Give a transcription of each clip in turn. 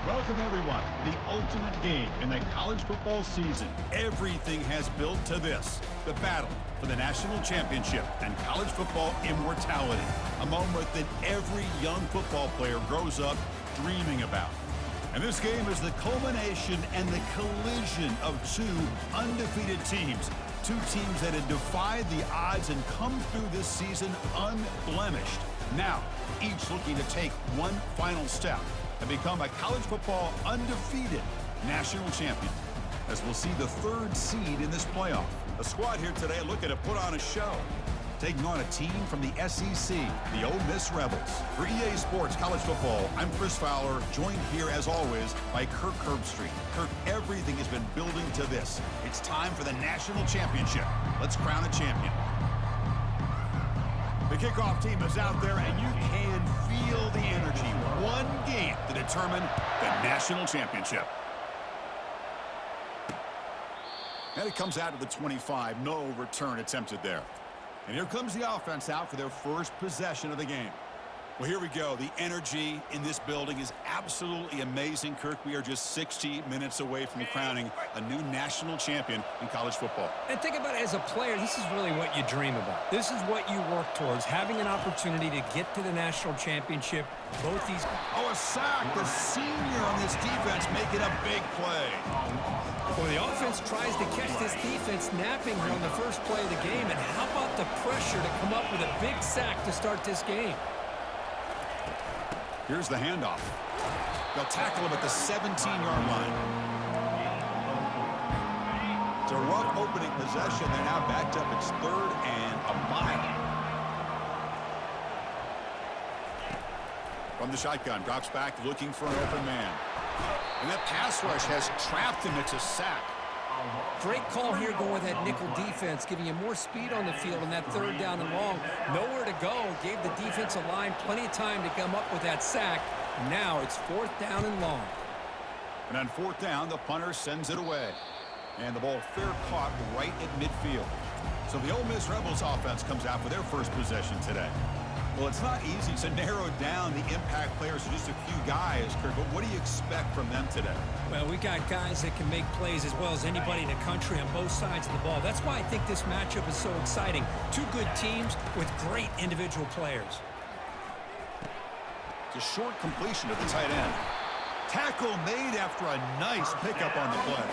Welcome, everyone, to the ultimate game in the college football season. Everything has built to this, the battle for the national championship and college football immortality, a moment that every young football player grows up dreaming about. And this game is the culmination and the collision of two undefeated teams, two teams that had defied the odds and come through this season unblemished. Now, each looking to take one final step and become a college football undefeated national champion, as we'll see the third seed in this playoff. A squad here today looking to put on a show, taking on a team from the SEC, the Ole Miss Rebels. For EA Sports College Football, I'm Chris Fowler, joined here as always by Kirk Herbstreit. Kirk, everything has been building to this. It's time for the national championship. Let's crown a champion. The kickoff team is out there, and you can feel the energy. One game to determine the national championship. And it comes out to the 25. No return attempted there. And here comes the offense out for their first possession of the game. Well, here we go. The energy in this building is absolutely amazing, Kirk. We are just 60 minutes away from crowning a new national champion in college football. And think about it as a player, this is really what you dream about. This is what you work towards, having an opportunity to get to the national championship. Both these... Oh, a sack. The senior on this defense making a big play. Well, the offense tries to catch this defense napping here on the first play of the game. And how about the pressure to come up with a big sack to start this game? Here's the handoff. They'll tackle him at the 17-yard line. It's a rough opening possession. They're now backed up. It's 3rd and a mile. From the shotgun, drops back looking for an open man. And that pass rush has trapped him. It's a sack. Great call here going with that nickel defense, giving you more speed on the field on that 3rd down and long. Nowhere to go. Gave the defensive line plenty of time to come up with that sack. Now it's 4th down and long. And on 4th down, the punter sends it away. And the ball fair caught right at midfield. So the Ole Miss Rebels offense comes out for their first possession today. Well, it's not easy to narrow down the impact players to just a few guys, Kirk, but what do you expect from them today? Well, we got guys that can make plays as well as anybody in the country on both sides of the ball. That's why I think this matchup is so exciting. Two good teams with great individual players. It's a short completion at the tight end. Tackle made after a nice pickup on the play.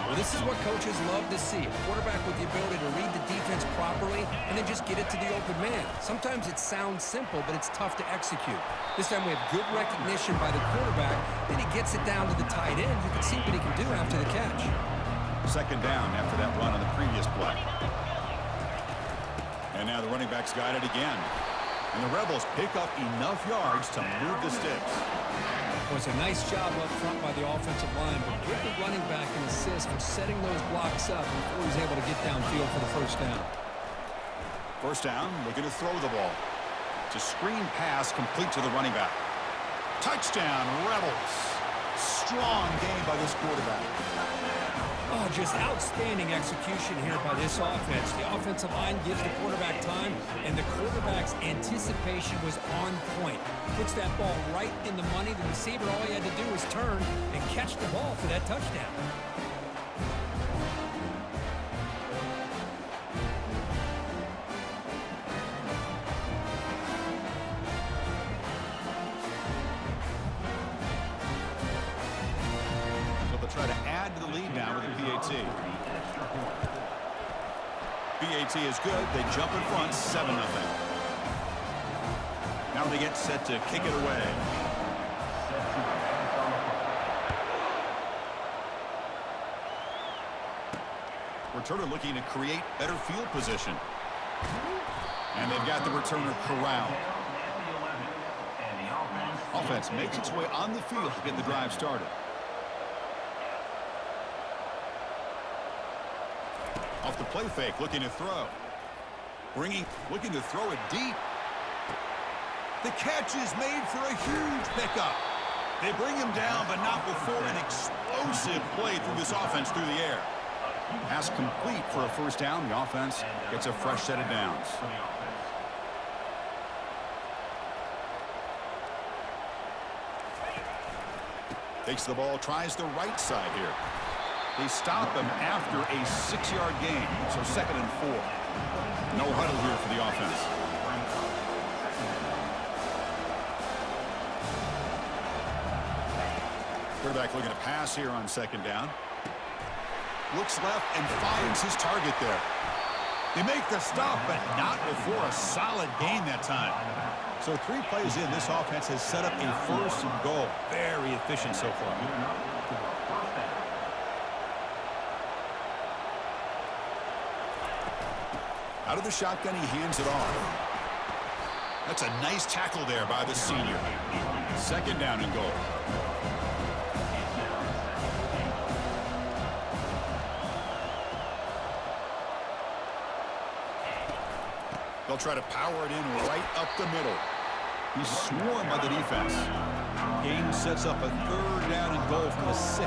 Well, this is what coaches love to see. A quarterback with the ability to read the defense properly and then just get it to the open man. Sometimes it sounds simple, but it's tough to execute. This time we have good recognition by the quarterback. Then he gets it down to the tight end. You can see what he can do after the catch. 2nd down after that run on the previous play. And now the running back's got it again. And the Rebels pick up enough yards to move the sticks. Well, it's a nice job up front by the offensive line, but give the running back an assist for setting those blocks up before he's able to get downfield for the 1st down. 1st down, looking to throw the ball. It's a screen pass complete to the running back. Touchdown, Rebels. Strong game by this quarterback. Oh, just outstanding execution here by this offense. The offensive line gives the quarterback time, and the quarterback's anticipation was on point. Puts that ball right in the money. The receiver, all he had to do was turn and catch the ball for that touchdown. Try to add to the lead now with the PAT. PAT is good. They jump in front, 7-0. Now they get set to kick it away. Returner looking to create better field position. And they've got the returner corralled. Offense makes its way on the field to get the drive started. Off the play fake, looking to throw. Looking to throw it deep. The catch is made for a huge pickup. They bring him down, but not before an explosive play through this offense through the air. Pass complete for a 1st down. The offense gets a fresh set of downs. Takes the ball, tries the right side here. They stop him after a 6-yard gain, so 2nd and 4. No huddle here for the offense. Quarterback looking to pass here on 2nd down. Looks left and finds his target there. They make the stop, but not before a solid gain that time. So 3 plays in, this offense has set up a 1st and goal. Very efficient so far. Out of the shotgun, he hands it off. That's a nice tackle there by the senior. 2nd down and goal. They'll try to power it in right up the middle. He's swarmed by the defense. Game sets up a 3rd down and goal from the 6.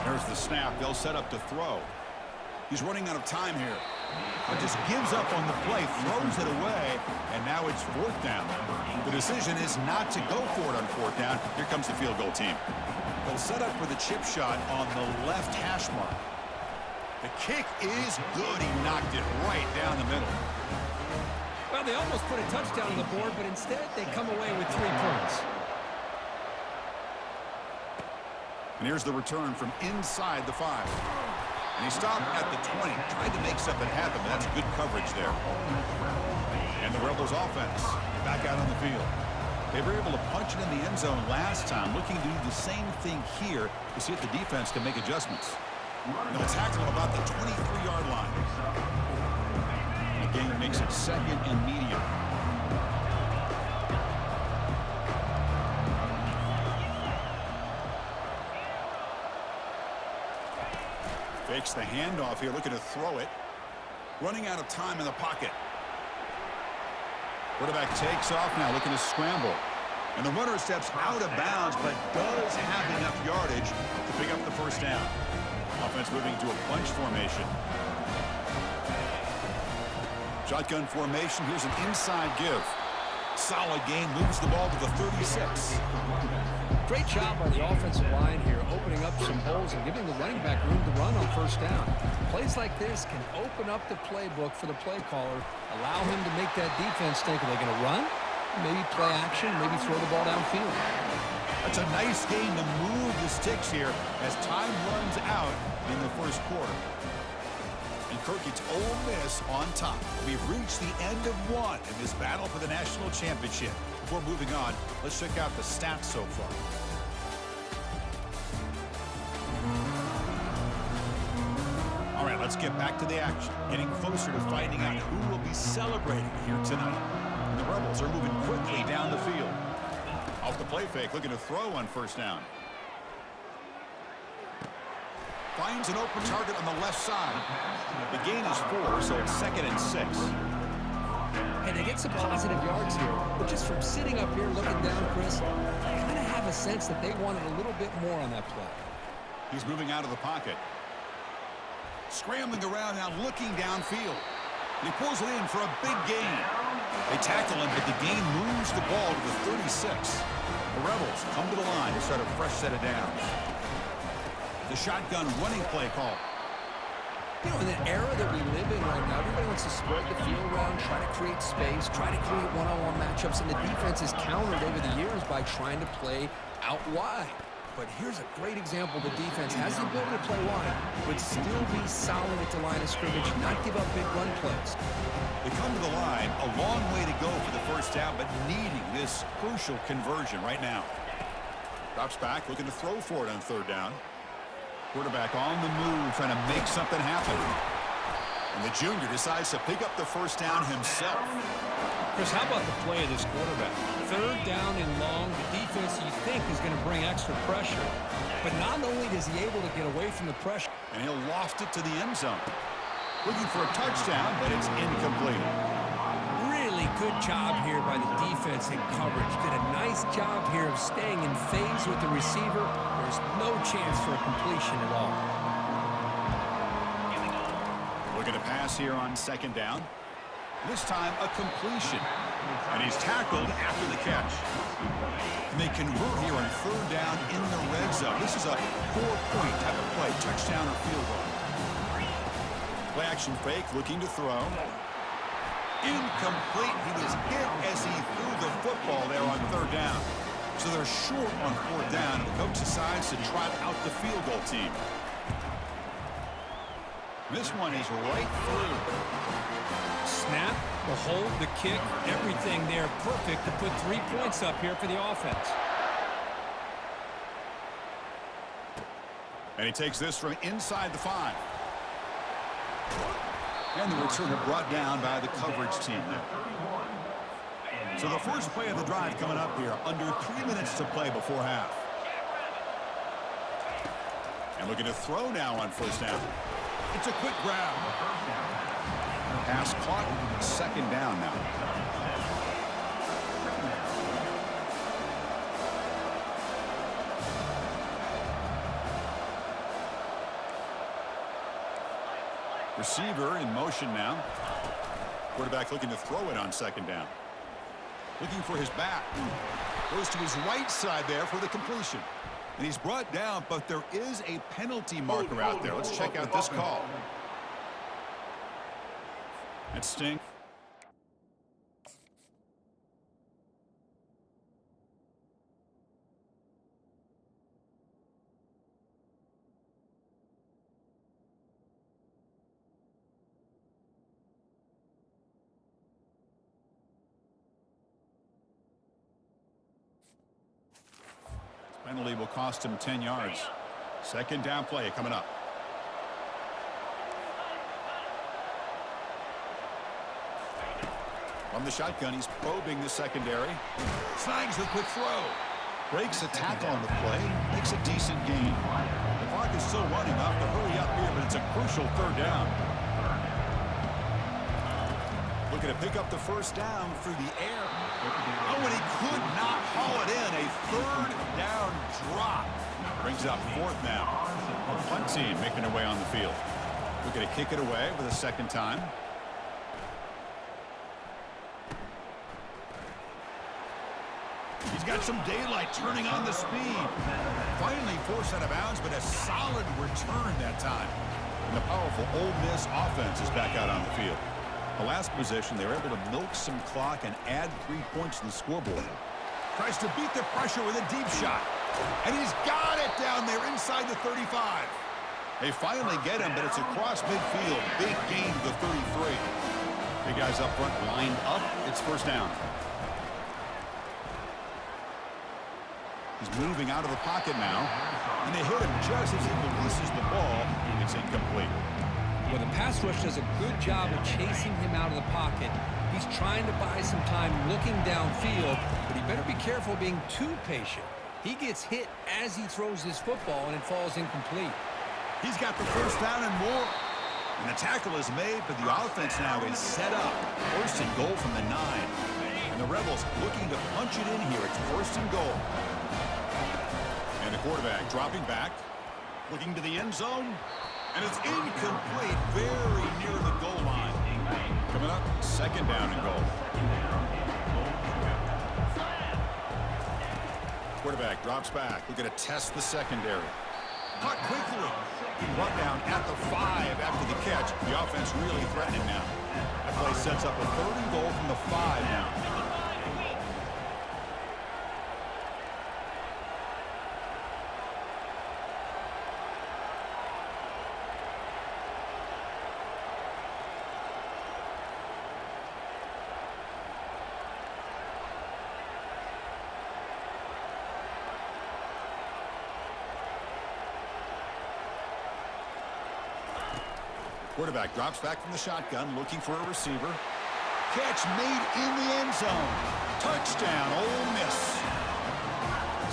There's the snap. They'll set up to throw. He's running out of time here. But just gives up on the play, throws it away, and now it's 4th down. The decision is not to go for it on 4th down. Here comes the field goal team. They'll set up for the chip shot on the left hash mark. The kick is good. He knocked it right down the middle. Well, they almost put a touchdown on the board, but instead they come away with 3 points. And here's the return from inside the 5. And he stopped at the 20. Tried to make something happen, but that's good coverage there. And the Rebels offense back out on the field. They were able to punch it in the end zone last time, looking to do the same thing here to see if the defense can make adjustments. And they'll tackle him about the 23-yard line. The game makes it 2nd and medium. Fakes the handoff here, looking to throw it. Running out of time in the pocket. Quarterback takes off now, looking to scramble. And the runner steps out of bounds, but does have enough yardage to pick up the 1st down. Offense moving to a bunch formation. Shotgun formation. Here's an inside give. Solid gain, moves the ball to the 36. Great job by the offensive line here, opening up some holes and giving the running back room to run on 1st down. Plays like this can open up the playbook for the play caller, allow him to make that defense think, are they going to run? Maybe play action, maybe throw the ball downfield. That's a nice game to move the sticks here as time runs out in the 1st quarter. And Kirk, it's Ole Miss on top. We've reached the end of 1 in this battle for the national championship. Before moving on, let's check out the stats so far. All right, let's get back to the action. Getting closer to finding out who will be celebrating here tonight. And the Rebels are moving quickly down the field. Off the play fake, looking to throw on 1st down. Finds an open target on the left side. The gain is 4, so it's 2nd and 6. And they get some positive yards here, but just from sitting up here looking down, Chris, I kind of have a sense that they wanted a little bit more on that play. He's moving out of the pocket. Scrambling around now, looking downfield. And he pulls it in for a big gain. They tackle him, but the gain moves the ball to the 36. The Rebels come to the line to start a fresh set of downs. The shotgun running play call. You know, in the era that we live in right now, everybody wants to spread the field around, try to create space, try to create one-on-one matchups, and the defense is countered over the years by trying to play out wide. But here's a great example. The defense has the ability to play wide, but still be solid at the line of scrimmage, not give up big run plays. They come to the line, a long way to go for the 1st down, but needing this crucial conversion right now. Drops back, looking to throw for it on 3rd down. Quarterback on the move, trying to make something happen. And the junior decides to pick up the 1st down himself. Chris, how about the play of this quarterback? 3rd down and long, the defense you think is going to bring extra pressure. But not only is he able to get away from the pressure, and he'll loft it to the end zone. Looking for a touchdown, but it's incomplete. really good job here by the defense in coverage. Did a nice job here of staying in phase with the receiver. There's no chance for a completion at all. Looking to pass here on 2nd down. This time, a completion. And he's tackled after the catch. And they convert here on third down in the red zone. This is a 4-point type of play, touchdown or field goal. Play action fake, looking to throw. Incomplete. He was hit as he threw the football there on third down. So they're short on fourth down, and the coach decides to trot out the field goal team. This one is right through. Snap, the hold, the kick, everything there perfect to put 3 points up here for the offense. And he takes this from inside the 5. And the returner brought down by the coverage team there. So the first play of the drive coming up here, under 3 minutes to play before half. And looking to throw now on first down. It's a quick grab. Pass caught, second down now. Receiver in motion now. Quarterback looking to throw it on second down. Looking for his back. Goes to his right side there for the completion. And he's brought down, but there is a penalty marker out there. Let's check out this call. That stinks. Penalty will cost him 10 yards. Second down play coming up. From the shotgun, he's probing the secondary. Snags the quick throw. Breaks a tackle on the play. Makes a decent gain. The clock is still running. Off to hurry up here, but it's a crucial third down. Looking to pick up the first down through the air. Oh, and he could not haul it in. A third down drop. Brings up fourth now. The punt team making their way on the field. Looking to kick it away for the second time. He's got some daylight, turning on the speed. Finally forced out of bounds, but a solid return that time. And the powerful Ole Miss offense is back out on the field. The last possession, they were able to milk some clock and add 3 points to the scoreboard. Tries to beat the pressure with a deep shot. And he's got it down there inside the 35. They finally get him, but it's across midfield. Big gain to the 33. Big guys up front lined up. It's first down. He's moving out of the pocket now. And they hit him just as he releases the ball. It's incomplete. Well, the pass rush does a good job of chasing him out of the pocket. He's trying to buy some time looking downfield, but he better be careful being too patient. He gets hit as he throws his football, and it falls incomplete. He's got the first down and more. And the tackle is made, but the offense now is set up. First and goal from the 9. And the Rebels looking to punch it in here. It's first and goal. And the quarterback dropping back, looking to the end zone. And it's incomplete, very near the goal line. Coming up, second down and goal. Quarterback drops back. We're going to test the secondary. Caught quickly. Brought down at the 5 after the catch. The offense really threatening now. That play sets up a third and goal from the 5 now. Quarterback drops back from the shotgun, looking for a receiver. Catch made in the end zone. Touchdown, Ole Miss.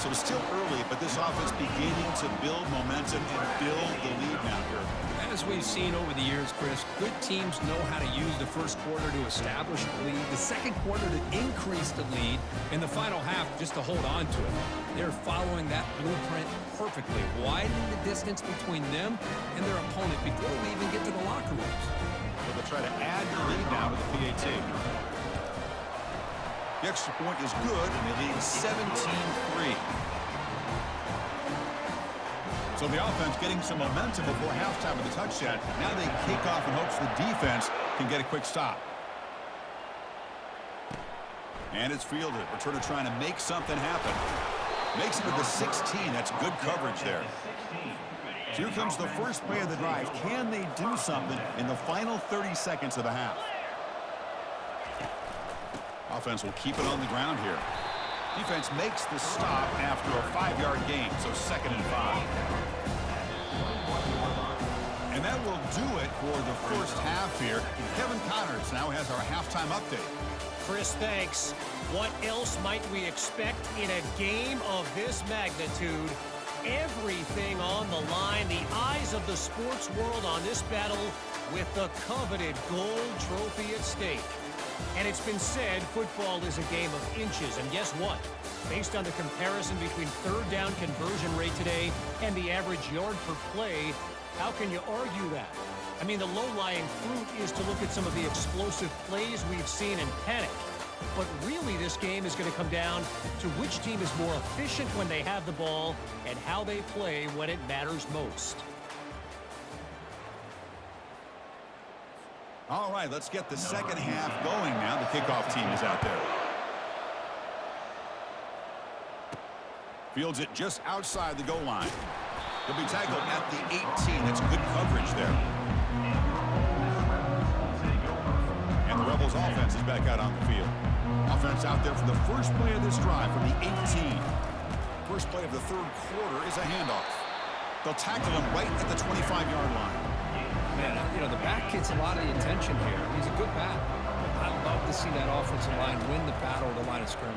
So it's still early, but this offense beginning to build momentum and build the lead now here. As we've seen over the years, Chris, good teams know how to use the first quarter to establish the lead, the second quarter to increase the lead, and the final half just to hold on to it. They're following that blueprint perfectly, widening the distance between them and their opponent before we even get to the locker rooms. Well, the They'll try to add the lead now with the PAT. The extra point is good, and they lead 17-3. So the offense getting some momentum before halftime with the touchdown. Now they kick off in hopes the defense can get a quick stop. And it's fielded. Returner trying to make something happen. Makes it with the 16. That's good coverage there. So here comes the first play of the drive. Can they do something in the final 30 seconds of the half? Offense will keep it on the ground here. Defense makes the stop after a 5-yard gain, so 2nd and 5. And that will do it for the first half here. Kevin Connors now has our halftime update. Chris, thanks. What else might we expect in a game of this magnitude? Everything on the line, the eyes of the sports world on this battle with the coveted gold trophy at stake. And it's been said football is a game of inches, and guess what? Based on the comparison between third down conversion rate today and the average yard per play, how can you argue that? I mean, the low-lying fruit is to look at some of the explosive plays we've seen and panic. But really, this game is going to come down to which team is more efficient when they have the ball and how they play when it matters most. All right, let's get the second half going now. The kickoff team is out there. Fields it just outside the goal line. He'll be tackled at the 18. That's good coverage there. And the Rebels offense is back out on the field. Offense out there for the first play of this drive from the 18. First play of the third quarter is a handoff. They'll tackle him right at the 25-yard line. Man, you know, the back gets a lot of the attention here. He's a good back. I love to see that offensive line win the battle of the line of scrimmage.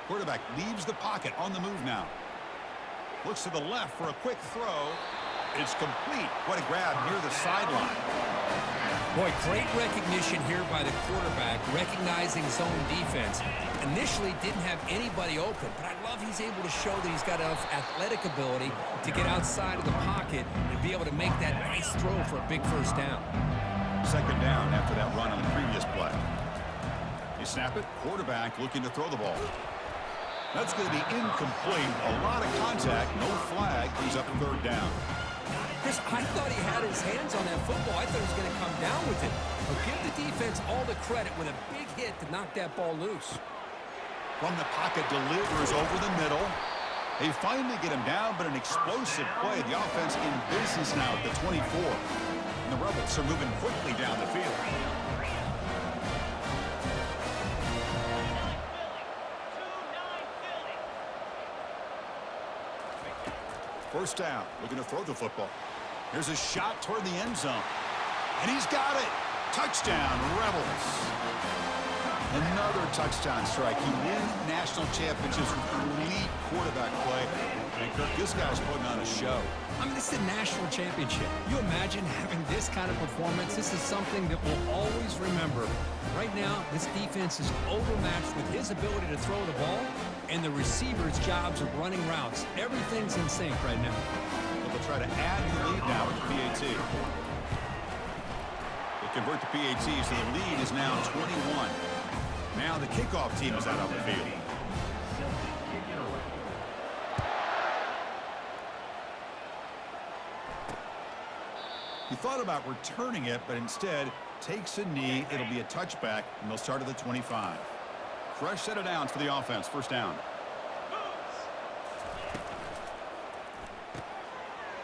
Quarterback leaves the pocket on the move now. Looks to the left for a quick throw. It's complete. What a grab near the sideline. Boy, great recognition here by the quarterback, recognizing zone defense. Initially didn't have anybody open, but I love he's able to show that he's got enough athletic ability to get outside of the pocket and be able to make that nice throw for a big first down. Second down after that run on the previous play. You snap it, quarterback looking to throw the ball. That's going to be incomplete. A lot of contact, no flag. He's up third down. Chris, I thought he had his hands on that football. I thought he was going to come down with it. But give the defense all the credit with a big hit to knock that ball loose. From the pocket, delivers over the middle. They finally get him down, but an explosive play. The offense in business now at the 24. And the Rebels are moving quickly down the field. First down, looking to throw the football. Here's a shot toward the end zone. And he's got it. Touchdown, Rebels. Another touchdown strike. You win national championships with elite quarterback play. And Kirk, this guy's putting on a show. I mean, this is a national championship. You imagine having this kind of performance? This is something that we'll always remember. Right now, this defense is overmatched with his ability to throw the ball and the receiver's jobs of running routes. Everything's in sync right now. So they'll try to add the lead now with the PAT. They convert the PAT, so the lead is now 21. Now the kickoff team is out on the field. He thought about returning it, but instead takes a knee. It'll be a touchback, and they'll start at the 25. Fresh set of downs for the offense. First down.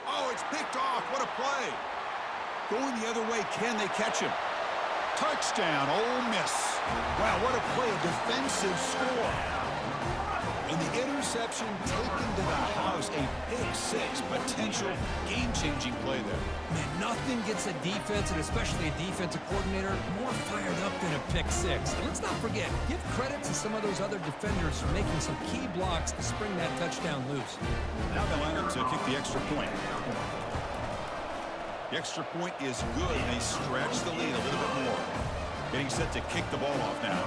Oh, it's picked off. What a play. Going the other way. Can they catch him? Touchdown, Ole Miss. Wow, what a play. A defensive score. And the interception taken to the house. A pick-6 potential game-changing play there. Man, nothing gets a defense, and especially a defensive coordinator, more fired up than a pick-6. And let's not forget, give credit to some of those other defenders for making some key blocks to spring that touchdown loose. Now they line up to kick the extra point. The extra point is good. They stretch the lead a little bit more. Getting set to kick the ball off now.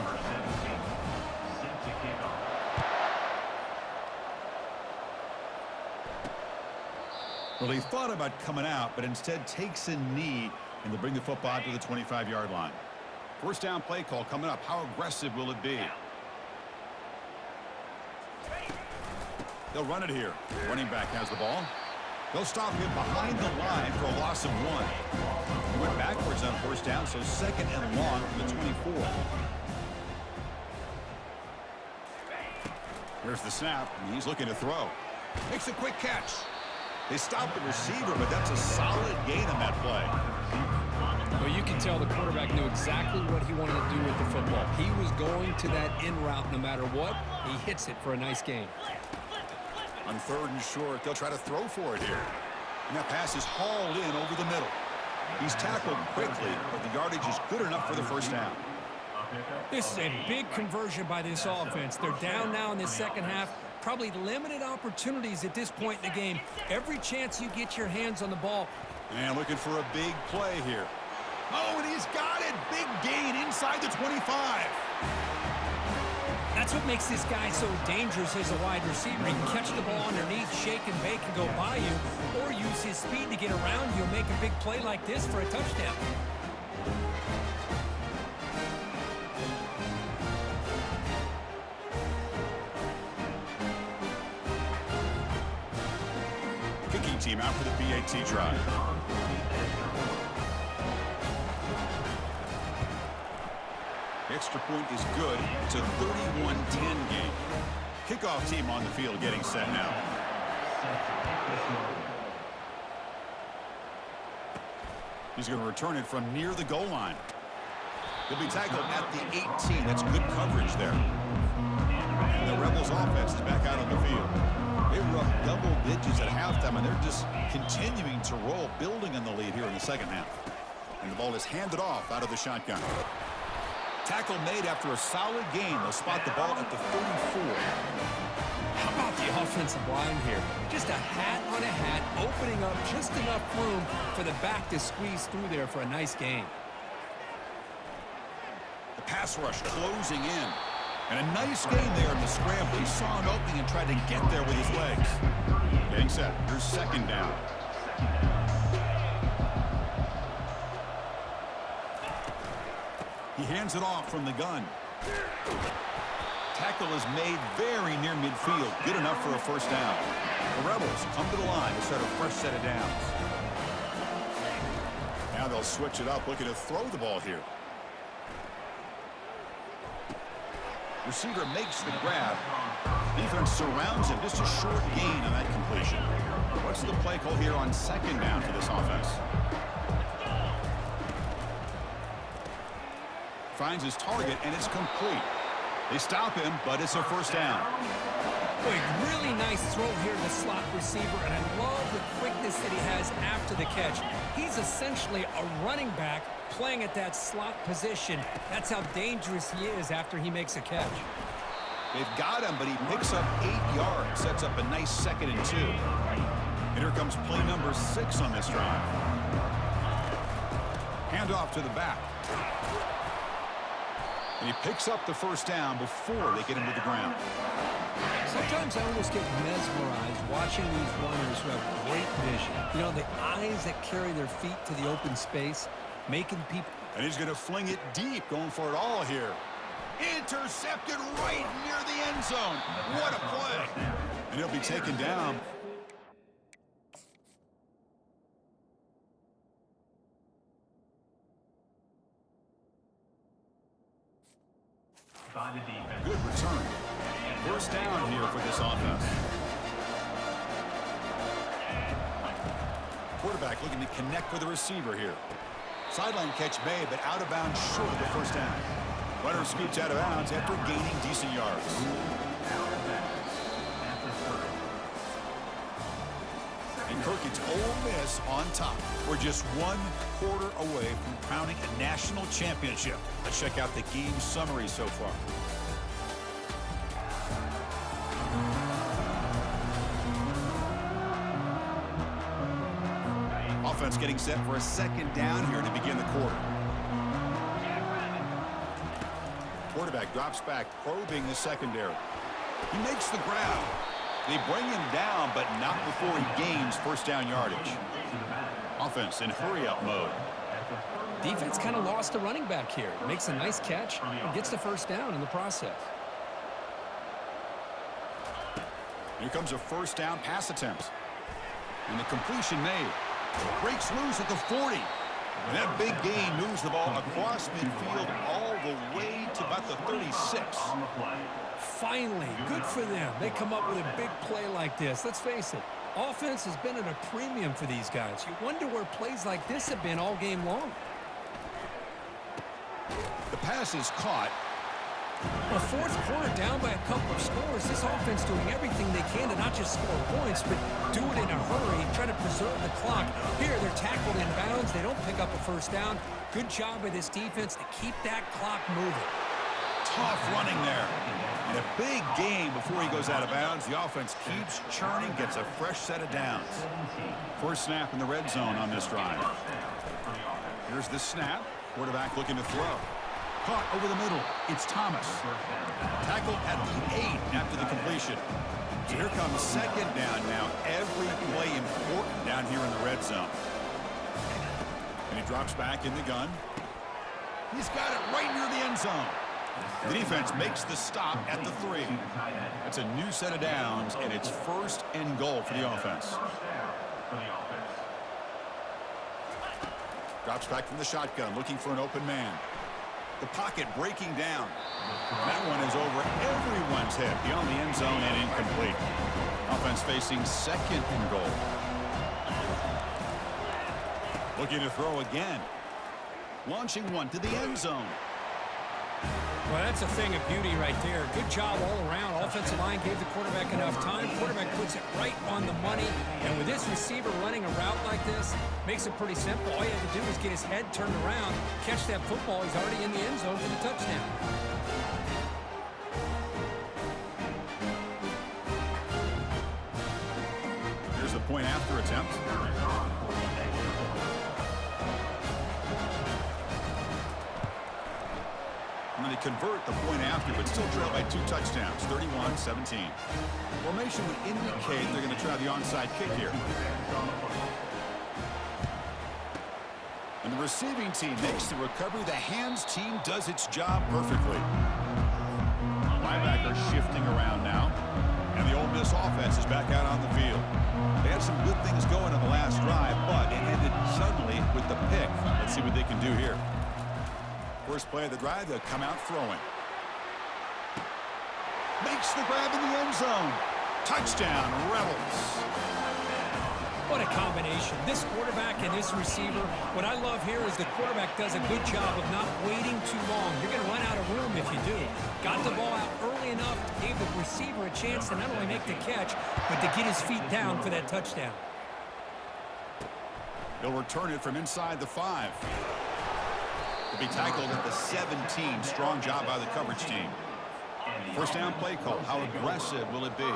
Well, he thought about coming out, but instead takes a knee. And they'll bring the football out to the 25-yard line. First down play call coming up. How aggressive will it be? They'll run it here. Running back has the ball. They'll stop him behind the line for a loss of 1. He went backwards on first down, so second and long from the 24. Here's the snap, and he's looking to throw. Makes a quick catch. They stopped the receiver, but that's a solid gain on that play. Well, you can tell the quarterback knew exactly what he wanted to do with the football. He was going to that in route no matter what. He hits it for a nice gain. On third and short, they'll try to throw for it here. And that pass is hauled in over the middle. He's tackled quickly, but the yardage is good enough for the first down. This is a big conversion by this offense. They're down now in the second half. Probably limited opportunities at this point in the game. Every chance you get your hands on the ball. And looking for a big play here. Oh, and he's got it. Big gain inside the 25. That's what makes this guy so dangerous as a wide receiver. He can catch the ball underneath, shake and bake, and go by you, or use his speed to get around you and make a big play like this for a touchdown. Kicking team out for the PAT drive. Extra point is good. It's a 31-10 game. Kickoff team on the field getting set now. He's going to return it from near the goal line. He'll be tackled at the 18. That's good coverage there. And the Rebels offense is back out on the field. They were up double digits at halftime, and they're just continuing to roll, building on the lead here in the second half. And the ball is handed off out of the shotgun. Tackle made after a solid gain. They'll spot the ball at the 34. How about the offensive line here? Just a hat on a hat, opening up just enough room for the back to squeeze through there for a nice gain. The pass rush closing in. And a nice gain there in the scramble. He saw an opening and tried to get there with his legs. Getting set. Here's second down. He hands it off from the gun. Tackle is made very near midfield. Good enough for a first down. The Rebels come to the line to start a fresh set of downs. Now they'll switch it up, looking to throw the ball here. Receiver makes the grab. Defense surrounds him. Just a short gain on that completion. What's the play call here on second down for this offense? Finds his target, and it's complete. They stop him, but it's a first down. Boy, really nice throw here to the slot receiver, and I love the quickness that he has after the catch. He's essentially a running back playing at that slot position. That's how dangerous he is after he makes a catch. They've got him, but he picks up 8 yards, sets up a nice 2nd and 2. And here comes play number 6 on this drive. Handoff to the back. And he picks up the first down before they get him to the ground. Sometimes I almost get mesmerized watching these runners who have great vision. You know, the eyes that carry their feet to the open space, making people... And he's going to fling it deep, going for it all here. Intercepted right near the end zone. What a play. And he'll be taken down. Good return. First down here for this offense. Quarterback looking to connect with the receiver here. Sideline catch made, but out of bounds short of the first down. Runner scoots out of bounds after gaining decent yards. And Kirk, it's Ole Miss on top. We're just 1 quarter away from crowning a national championship. Let's check out the game summary so far. Offense getting set for a second down here to begin the quarter. Quarterback drops back, probing the secondary. He makes the grab. They bring him down, but not before he gains first down yardage. Offense in hurry-up mode. Defense kind of lost a running back here. Makes a nice catch and gets the first down in the process. Here comes a first down pass attempt. And the completion made. Breaks loose at the 40. And that big gain moves the ball across midfield all the way to about the 36. Finally, good for them. They come up with a big play like this. Let's face it, offense has been at a premium for these guys. You wonder where plays like this have been all game long. The pass is caught. A fourth quarter down by a couple of scores. This offense doing everything they can to not just score points, but do it in a hurry, try to preserve the clock. Here, they're tackled in bounds. They don't pick up a first down. Good job by this defense to keep that clock moving. Tough running there. And a big gain before he goes out of bounds. The offense keeps churning, gets a fresh set of downs. First snap in the red zone on this drive. Here's the snap. Quarterback looking to throw. Caught over the middle. It's Thomas. Tackled at the 8 after the completion. So here comes second down now. Every play important down here in the red zone. And he drops back in the gun. He's got it right near the end zone. The defense makes the stop at the 3. That's a new set of downs, and it's first and goal for the offense. Drops back from the shotgun, looking for an open man. The pocket breaking down. That one is over everyone's head, beyond the end zone and incomplete. Offense facing second and goal. Looking to throw again. Launching one to the end zone. Well, that's a thing of beauty right there. Good job all around. Offensive line gave the quarterback enough time. Quarterback puts it right on the money. And with this receiver running a route like this, makes it pretty simple. All you have to do is get his head turned around, catch that football. He's already in the end zone for the touchdown. Here's the point after attempt. And then they convert the point after, but still trail by 2 touchdowns, 31-17. Formation would indicate they're going to try the onside kick here. And the receiving team makes the recovery. The hands team does its job perfectly. Linebacker shifting around now. And the Ole Miss offense is back out on the field. They had some good things going on the last drive, but it ended suddenly with the pick. Let's see what they can do here. First play of the drive, they'll come out throwing. Makes the grab in the end zone. Touchdown, Rebels. What a combination. This quarterback and this receiver. What I love here is the quarterback does a good job of not waiting too long. You're going to run out of room if you do. Got the ball out early enough, gave the receiver a chance to not only make the catch, but to get his feet down for that touchdown. He'll return it from inside the 5. Will be tackled at the 17. Strong job by the coverage team. First down play call. How aggressive will it be?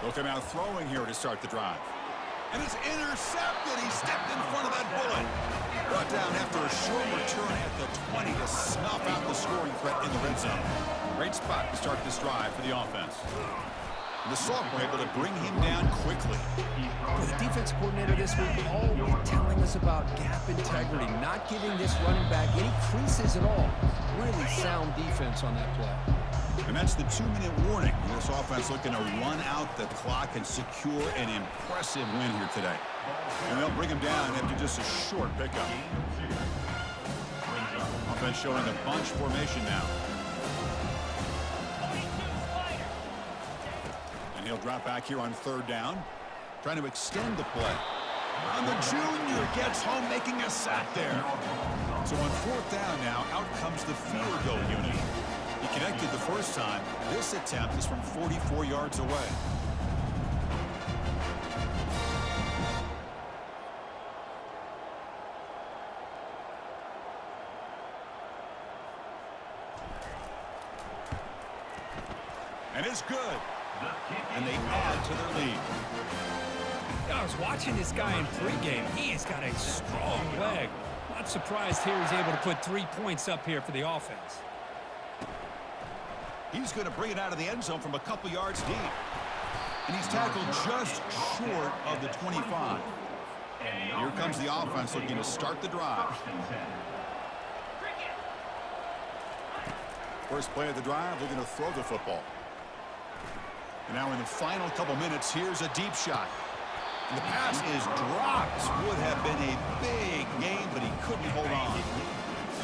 They'll come out throwing here to start the drive. And it's intercepted. He stepped in front of that bullet. Brought down after a short return at the 20 to snuff out the scoring threat in the red zone. Great spot to start this drive for the offense. And the sophomore able to bring him down quickly. Well, the defense coordinator this week always telling us about gap integrity, not giving this running back any creases at all. Really sound defense on that play. And that's the 2-minute warning. This offense looking to run out the clock and secure an impressive win here today. And they'll bring him down after just a short pickup. Offense showing a bunch formation now. And he'll drop back here on 3rd down. Trying to extend the play. And the junior gets home, making a sack there. So on 4th down now, out comes the field goal unit. He connected the first time. This attempt is from 44 yards away. And it's good. And they add to their lead. I was watching this guy in pregame. He has got a strong leg. Not surprised here he's able to put 3 points up here for the offense. He's going to bring it out of the end zone from a couple yards deep. And he's tackled just short of the 25. Here comes the offense looking to start the drive. First play of the drive, looking to throw the football. And now in the final couple minutes, here's a deep shot. And the pass is dropped. Would have been a big gain, but he couldn't hold on.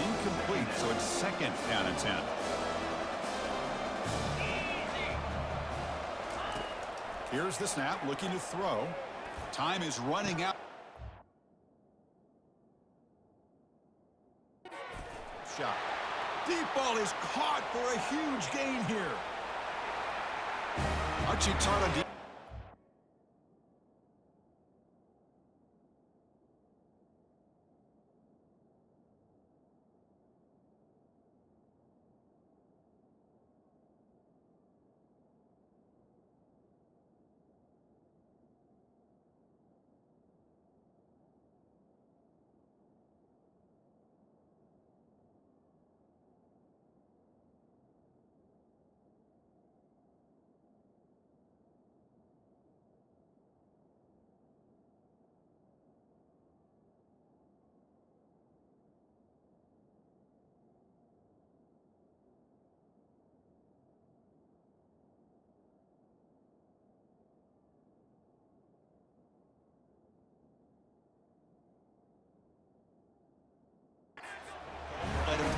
Incomplete, so it's second down and 10. Here's the snap, looking to throw. Time is running out. Shot. Deep ball is caught for a huge gain here. Archie Tarta deep.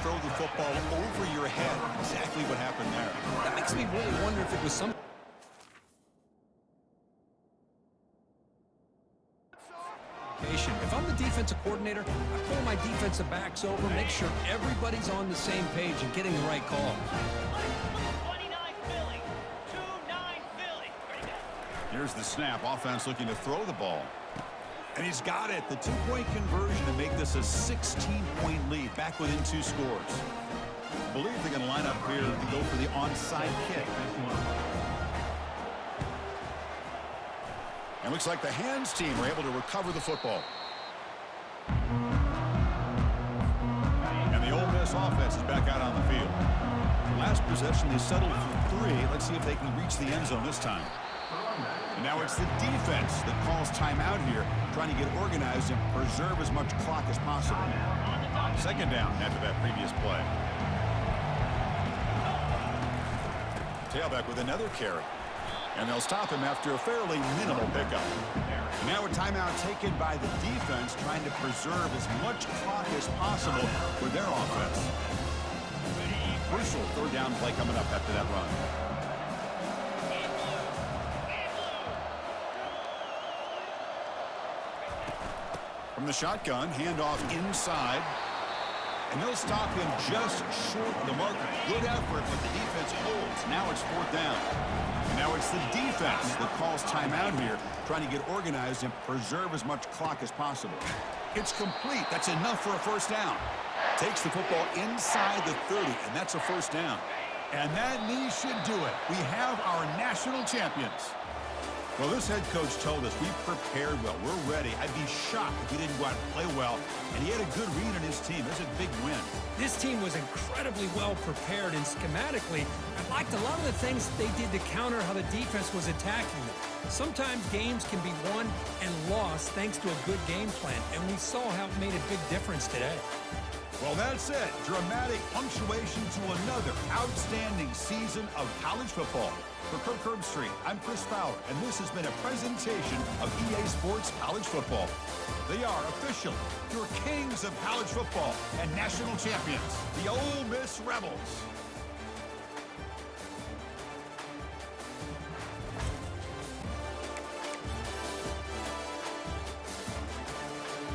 Throw the football over your head. Exactly what happened there. That makes me really wonder if it was some... If I'm the defensive coordinator, I pull my defensive backs over, make sure everybody's on the same page and getting the right call. 29 Philly, 2-9 Philly. Here's the snap. Offense looking to throw the ball. And he's got it. The two-point conversion to make this a 16-point lead, back within 2 scores. I believe they're going to line up here to go for the onside kick. And looks like the hands team are able to recover the football. And the Ole Miss offense is back out on the field. Last possession, they settled for 3. Let's see if they can reach the end zone this time. And now it's the defense that calls timeout here, trying to get organized and preserve as much clock as possible. Second down after that previous play. Tailback with another carry. And they'll stop him after a fairly minimal pickup. And now a timeout taken by the defense, trying to preserve as much clock as possible for their offense. Crucial third down play coming up after that run. From the shotgun, handoff inside. And they'll stop him just short of the marker. Good effort, but the defense holds. Now it's 4th down. And now it's the defense that calls timeout here, trying to get organized and preserve as much clock as possible. It's complete. That's enough for a first down. Takes the football inside the 30, and that's a first down. And that knee should do it. We have our national champions. Well, this head coach told us we prepared well. We're ready. I'd be shocked if we didn't go out and play well. And he had a good read on his team. It's a big win. This team was incredibly well prepared, and schematically, I liked a lot of the things they did to counter how the defense was attacking them. Sometimes games can be won and lost thanks to a good game plan, and we saw how it made a big difference today. Well, that's it. Dramatic punctuation to another outstanding season of college football. For Kirk Herbstreit, I'm Chris Fowler, and this has been a presentation of EA Sports College Football. They are officially your kings of college football and national champions, the Ole Miss Rebels.